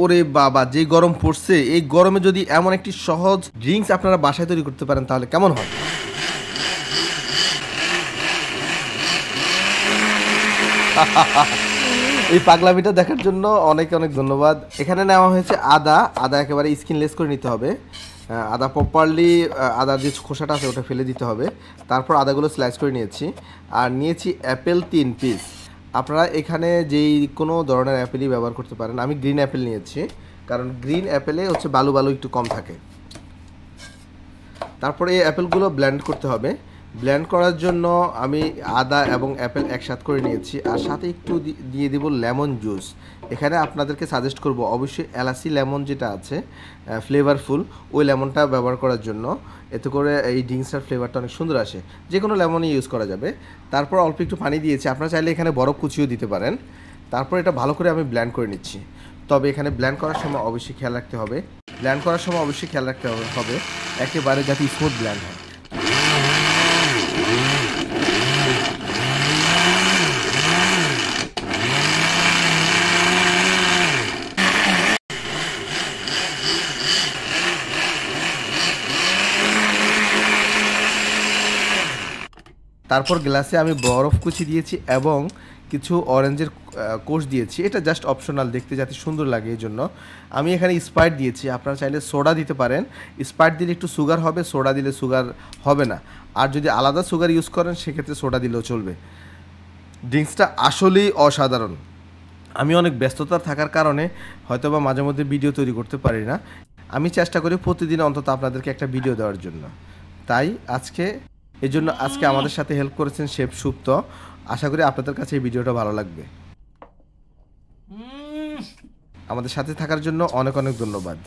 ওরে বাবা, যে গরম পড়ছে, এই গরমে যদি এমন একটি সহজ ড্রিঙ্কস আপনারা বাসায় তৈরি করতে পারেন তাহলে কেমন হয়? এই পাগলামিটা দেখার জন্য অনেক অনেক ধন্যবাদ। এখানে নেওয়া হয়েছে আদা। আদা একেবারে স্কিনলেস করে নিতে হবে। আদা প্রপারলি, আদার যে খোসাটা আছে ওটা ফেলে দিতে হবে। তারপর আদাগুলো স্লাইস করে নিয়েছি। আর নিয়েছি অ্যাপেল 3 পিস। আপনারা এখানে যেই কোনো ধরনের অ্যাপেলই ব্যবহার করতে পারেন। আমি গ্রিন অ্যাপেল নিয়েছি, কারণ গ্রিন অ্যাপেলে হচ্ছে বালু বালু একটু কম থাকে। তারপরে এই অ্যাপেলগুলো ব্লেন্ড করতে হবে। ব্লেন্ড করার জন্য আমি আদা এবং অ্যাপেল একসাথে করে নিয়েছি, আর সাথে একটু দিয়ে দেব লেমন জুস। এখানে আপনাদেরকে সাজেস্ট করব অবশ্যই এলাচি লেমন যেটা আছে ফ্লেভারফুল, ওই লেমনটা ব্যবহার করার জন্য। এতে করে এই ড্রিঙ্কসটার ফ্লেভারটা অনেক সুন্দর আসে। যে কোনো লেমনই ইউজ করা যাবে। তারপর অল্প একটু পানি দিয়েছি, আপনারা চাইলে এখানে বরফ কুচিও দিতে পারেন। তারপর এটা ভালো করে আমি ব্লেন্ড করে নিচ্ছি। তবে এখানে ব্লেন্ড করার সময় অবশ্যই খেয়াল রাখতে হবে, একেবারে যাতে স্মুথ ব্লেন্ড হয়। তারপর গ্লাসে আমি বরফ কুচি দিয়েছি এবং কিছু অরেঞ্জের কোষ দিয়েছি। এটা জাস্ট অপশনাল, দেখতে যাতে সুন্দর লাগে এই জন্য। আমি এখানে স্প্রাইট দিয়েছি, আপনারা চাইলে সোডা দিতে পারেন। স্প্রাইট দিলে একটু সুগার হবে, সোডা দিলে সুগার হবে না। আর যদি আলাদা সুগার ইউজ করেন সেক্ষেত্রে সোডা দিলেও চলবে। ড্রিঙ্কসটা আসলেই অসাধারণ। আমি অনেক ব্যস্ততা থাকার কারণে হয়তোবা মাঝে মধ্যে ভিডিও তৈরি করতে পারি না। আমি চেষ্টা করি প্রতিদিন অন্তত আপনাদেরকে একটা ভিডিও দেওয়ার জন্য। তাই আজকে আমাদের সাথে হেল্প করেছেন শেফ সুপ্ত। আশা করি আপনাদের কাছে এই ভিডিওটা ভালো লাগবে। আমাদের সাথে থাকার জন্য অনেক অনেক ধন্যবাদ।